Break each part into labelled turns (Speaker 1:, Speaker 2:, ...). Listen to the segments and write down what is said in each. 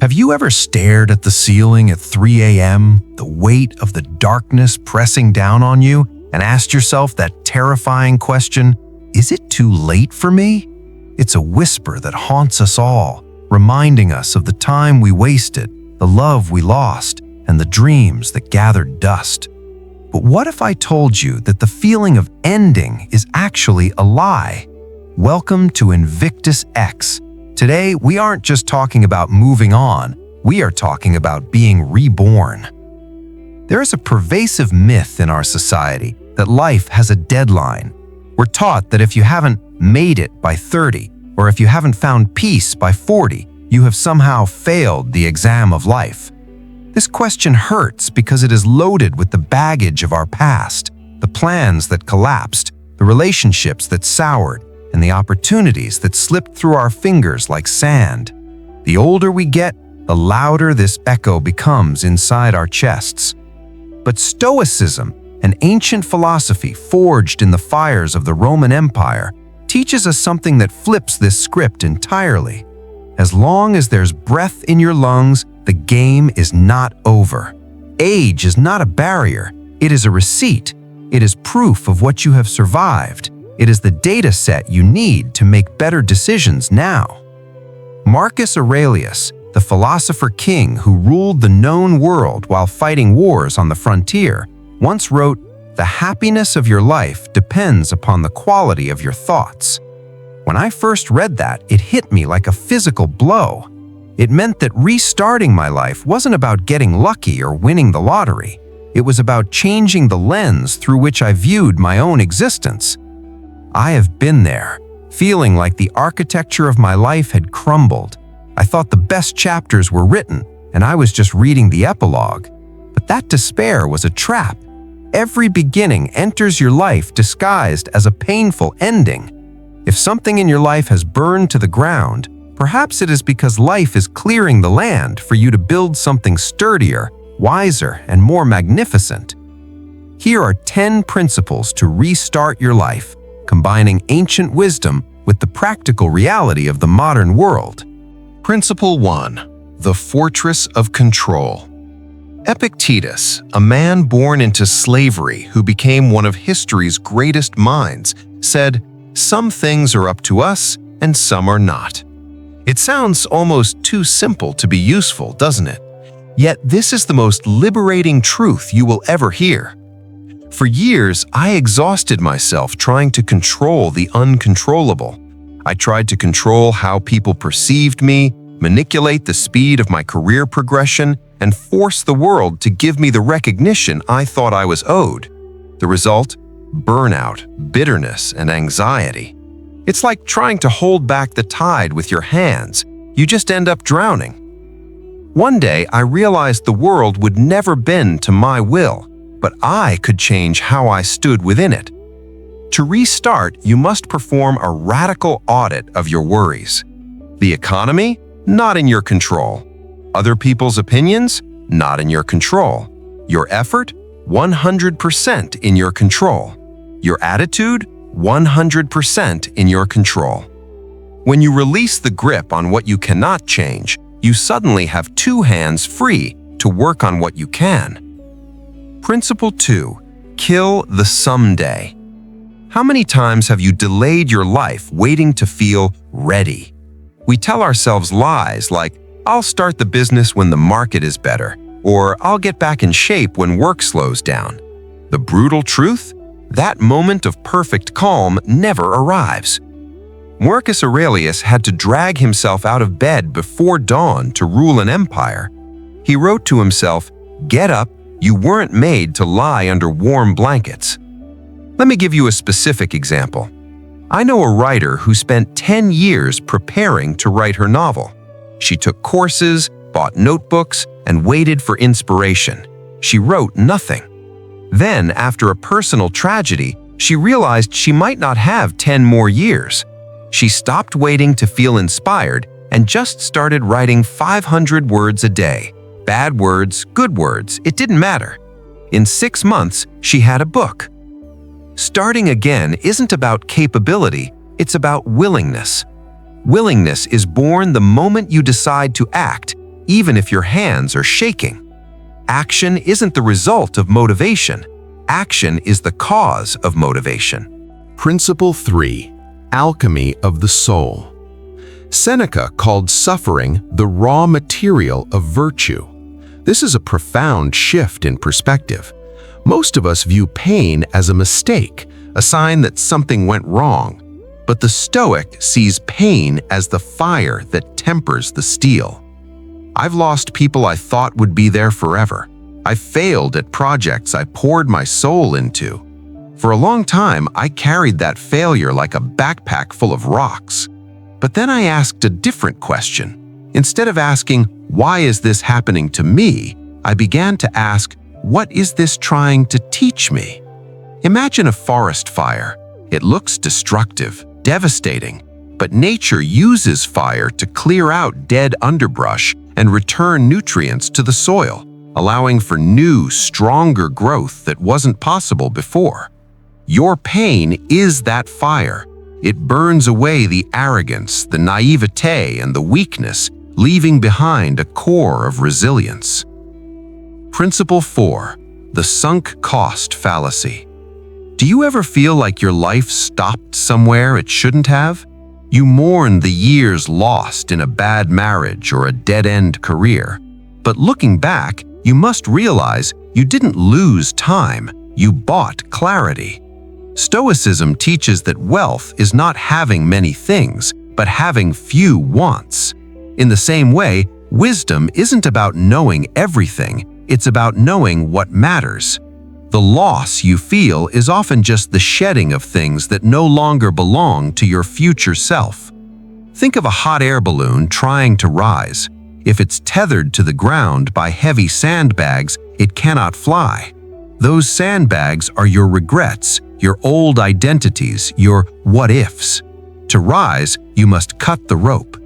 Speaker 1: Have you ever stared at the ceiling at 3 a.m., the weight of the darkness pressing down on you, and asked yourself that terrifying question, is it too late for me? It's a whisper that haunts us all, reminding us of the time we wasted, the love we lost, and the dreams that gathered dust. But what if I told you that the feeling of ending is actually a lie? Welcome to INVICTUS X. Today, we aren't just talking about moving on, we are talking about being reborn. There is a pervasive myth in our society that life has a deadline. We're taught that if you haven't made it by 30, or if you haven't found peace by 40, you have somehow failed the exam of life. This question hurts because it is loaded with the baggage of our past, the plans that collapsed, the relationships that soured, and the opportunities that slipped through our fingers like sand. The older we get, the louder this echo becomes inside our chests. But Stoicism, an ancient philosophy forged in the fires of the Roman Empire, teaches us something that flips this script entirely. As long as there's breath in your lungs, the game is not over. Age is not a barrier, it is a receipt. It is proof of what you have survived. It is the data set you need to make better decisions now. Marcus Aurelius, the philosopher king who ruled the known world while fighting wars on the frontier, once wrote, "The happiness of your life depends upon the quality of your thoughts." When I first read that, it hit me like a physical blow. It meant that restarting my life wasn't about getting lucky or winning the lottery. It was about changing the lens through which I viewed my own existence. I have been there, feeling like the architecture of my life had crumbled. I thought the best chapters were written, and I was just reading the epilogue. But that despair was a trap. Every beginning enters your life disguised as a painful ending. If something in your life has burned to the ground, perhaps it is because life is clearing the land for you to build something sturdier, wiser, and more magnificent. Here are 10 principles to restart your life, combining ancient wisdom with the practical reality of the modern world.
Speaker 2: Principle 1. The Fortress of Control. Epictetus, a man born into slavery who became one of history's greatest minds, said, "Some things are up to us and some are not." It sounds almost too simple to be useful, doesn't it? Yet this is the most liberating truth you will ever hear. For years, I exhausted myself trying to control the uncontrollable. I tried to control how people perceived me, manipulate the speed of my career progression, and force the world to give me the recognition I thought I was owed. The result? Burnout, bitterness, and anxiety. It's like trying to hold back the tide with your hands. You just end up drowning. One day, I realized the world would never bend to my will, but I could change how I stood within it. To restart, you must perform a radical audit of your worries. The economy? Not in your control. Other people's opinions? Not in your control. Your effort? 100% in your control. Your attitude? 100% in your control. When you release the grip on what you cannot change, you suddenly have 2 hands free to work on what you can. Principle 2. Kill the someday. How many times have you delayed your life waiting to feel ready? We tell ourselves lies like, "I'll start the business when the market is better," or "I'll get back in shape when work slows down." The brutal truth? That moment of perfect calm never arrives. Marcus Aurelius had to drag himself out of bed before dawn to rule an empire. He wrote to himself, "Get up, you weren't made to lie under warm blankets." Let me give you a specific example. I know a writer who spent 10 years preparing to write her novel. She took courses, bought notebooks, and waited for inspiration. She wrote nothing. Then, after a personal tragedy, she realized she might not have 10 more years. She stopped waiting to feel inspired and just started writing 500 words a day. Bad words, good words, it didn't matter. In 6 months, she had a book. Starting again isn't about capability, it's about willingness. Willingness is born the moment you decide to act, even if your hands are shaking. Action isn't the result of motivation. Action is the cause of motivation.
Speaker 3: Principle 3. Alchemy of the soul. Seneca called suffering the raw material of virtue. This is a profound shift in perspective. Most of us view pain as a mistake, a sign that something went wrong. But the Stoic sees pain as the fire that tempers the steel. I've lost people I thought would be there forever. I failed at projects I poured my soul into. For a long time, I carried that failure like a backpack full of rocks. But then I asked a different question. Instead of asking, "Why is this happening to me?" I began to ask, "What is this trying to teach me?" Imagine a forest fire. It looks destructive, devastating, but nature uses fire to clear out dead underbrush and return nutrients to the soil, allowing for new, stronger growth that wasn't possible before. Your pain is that fire. It burns away the arrogance, the naivete, and the weakness, leaving behind a core of resilience. Principle 4. The sunk cost fallacy. Do you ever feel like your life stopped somewhere it shouldn't have? You mourn the years lost in a bad marriage or a dead-end career. But looking back, you must realize you didn't lose time, you bought clarity. Stoicism teaches that wealth is not having many things, but having few wants. In the same way, wisdom isn't about knowing everything, it's about knowing what matters. The loss you feel is often just the shedding of things that no longer belong to your future self. Think of a hot air balloon trying to rise. If it's tethered to the ground by heavy sandbags, it cannot fly. Those sandbags are your regrets, your old identities, your what-ifs. To rise, you must cut the rope.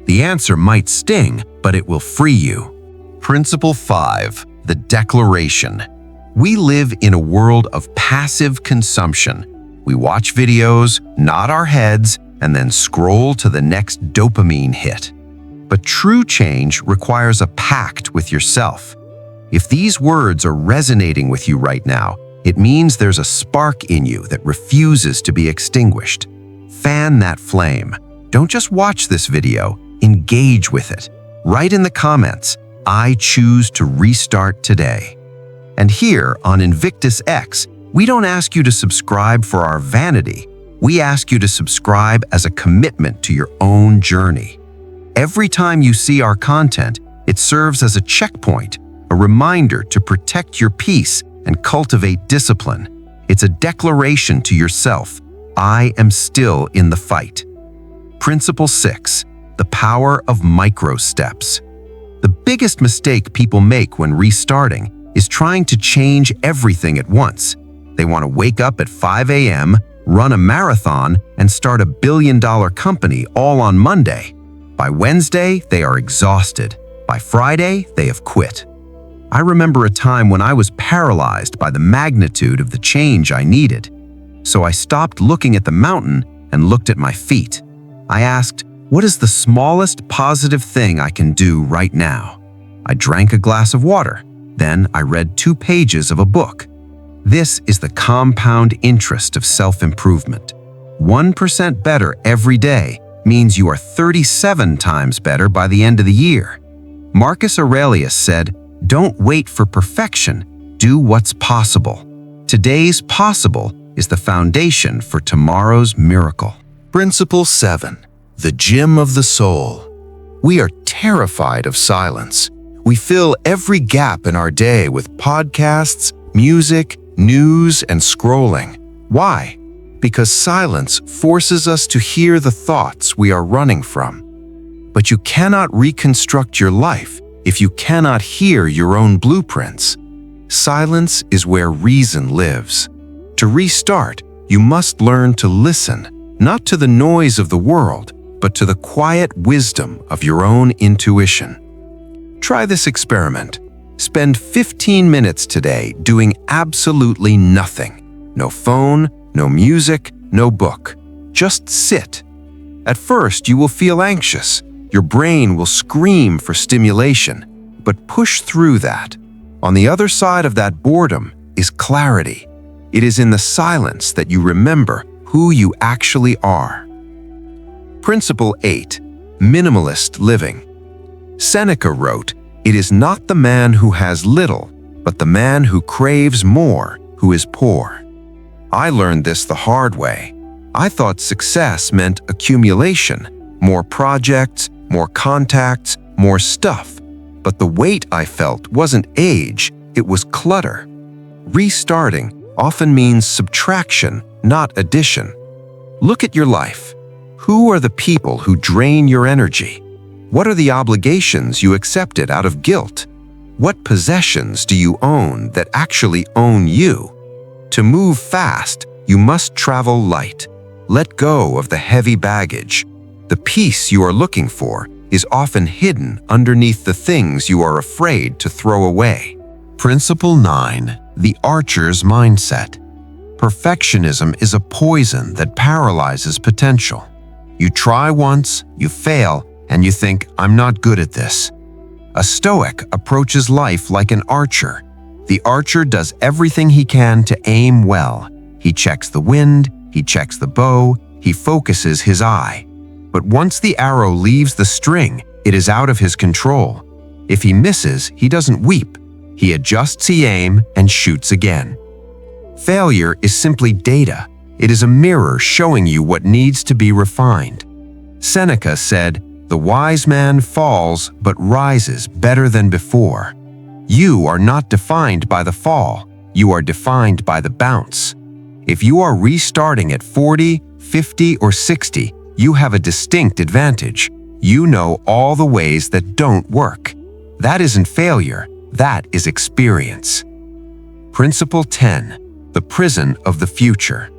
Speaker 3: The answer might sting, but it will free you.
Speaker 1: Principle 5. The declaration. We live in a world of passive consumption. We watch videos, nod our heads, and then scroll to the next dopamine hit. But true change requires a pact with yourself. If these words are resonating with you right now, it means there's a spark in you that refuses to be extinguished. Fan that flame. Don't just watch this video, engage with it. Write in the comments, "I choose to restart today." And here on INVICTUS X, we don't ask you to subscribe for our vanity. We ask you to subscribe as a commitment to your own journey. Every time you see our content, it serves as a checkpoint, a reminder to protect your peace and cultivate discipline. It's a declaration to yourself, "I am still in the fight." Principle 6. The power of micro steps. The biggest mistake people make when restarting is trying to change everything at once. They want to wake up at 5 a.m., run a marathon, and start a billion-dollar company all on Monday. By Wednesday, they are exhausted. By Friday, they have quit. I remember a time when I was paralyzed by the magnitude of the change I needed. So I stopped looking at the mountain and looked at my feet. I asked, what is the smallest positive thing I can do right now? I drank a glass of water. Then I read 2 pages of a book. This is the compound interest of self-improvement. 1% better every day means you are 37 times better by the end of the year. Marcus Aurelius said, "Don't wait for perfection, do what's possible." Today's possible is the foundation for tomorrow's miracle.
Speaker 3: Principle 7. The gym of the soul. We are terrified of silence. We fill every gap in our day with podcasts, music, news, and scrolling. Why? Because silence forces us to hear the thoughts we are running from. But you cannot reconstruct your life if you cannot hear your own blueprints. Silence is where reason lives. To restart, you must learn to listen, not to the noise of the world, but to the quiet wisdom of your own intuition. Try this experiment. Spend 15 minutes today doing absolutely nothing. No phone, no music, no book. Just sit. At first, you will feel anxious.
Speaker 2: Your brain will scream for stimulation, but push through that. On the other side of that boredom is clarity. It is in the silence that you remember who you actually are. Principle 8. Minimalist living. Seneca wrote, "It is not the man who has little, but the man who craves more, who is poor." I learned this the hard way. I thought success meant accumulation, more projects, more contacts, more stuff. But the weight I felt wasn't age, it was clutter. Restarting often means subtraction, not addition. Look at your life. Who are the people who drain your energy? What are the obligations you accepted out of guilt? What possessions do you own that actually own you? To move fast, you must travel light. Let go of the heavy baggage. The peace you are looking for is often hidden underneath the things you are afraid to throw away.
Speaker 3: Principle 9. The archer's mindset. Perfectionism is a poison that paralyzes potential. You try once, you fail, and you think, "I'm not good at this." A Stoic approaches life like an archer. The archer does everything he can to aim well. He checks the wind, he checks the bow, he focuses his eye. But once the arrow leaves the string, it is out of his control. If he misses, he doesn't weep. He adjusts the aim and shoots again. Failure is simply data. It is a mirror showing you what needs to be refined. Seneca said, "The wise man falls but rises better than before." You are not defined by the fall. You are defined by the bounce. If you are restarting at 40, 50, or 60, you have a distinct advantage. You know all the ways that don't work. That isn't failure. That is experience. Principle 10. The prison of the future.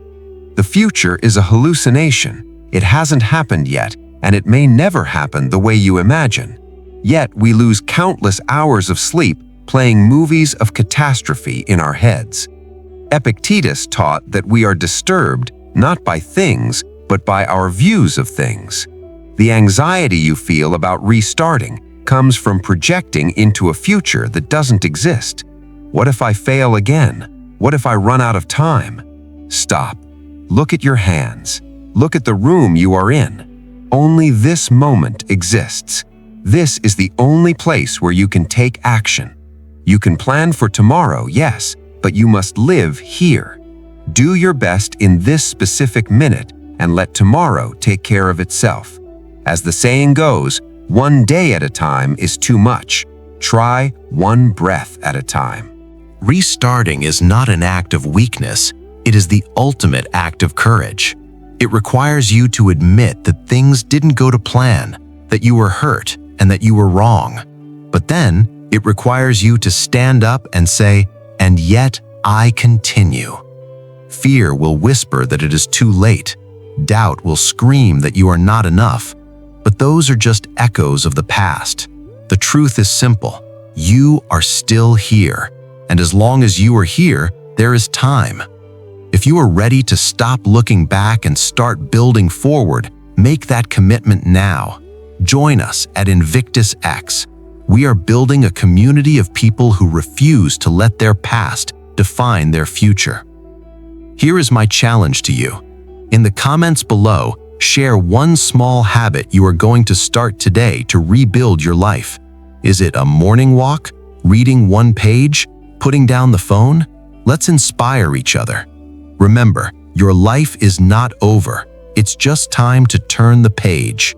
Speaker 3: The future is a hallucination. It hasn't happened yet, and it may never happen the way you imagine. Yet we lose countless hours of sleep playing movies of catastrophe in our heads. Epictetus taught that we are disturbed not by things, but by our views of things. The anxiety you feel about restarting comes from projecting into a future that doesn't exist. What if I fail again? What if I run out of time? Stop. Look at your hands. Look at the room you are in. Only this moment exists. This is the only place where you can take action. You can plan for tomorrow, yes, but you must live here. Do your best in this specific minute and let tomorrow take care of itself. As the saying goes, one day at a time is too much. Try one breath at a time.
Speaker 1: Restarting is not an act of weakness. It is the ultimate act of courage. It requires you to admit that things didn't go to plan, that you were hurt, and that you were wrong. But then, it requires you to stand up and say, "And yet I continue." Fear will whisper that it is too late. Doubt will scream that you are not enough. But those are just echoes of the past. The truth is simple. You are still here. And as long as you are here, there is time. If you are ready to stop looking back and start building forward, make that commitment now. Join us at INVICTUS X. We are building a community of people who refuse to let their past define their future. Here is my challenge to you. In the comments below, share one small habit you are going to start today to rebuild your life. Is it a morning walk? Reading one page? Putting down the phone? Let's inspire each other. Remember, your life is not over. It's just time to turn the page.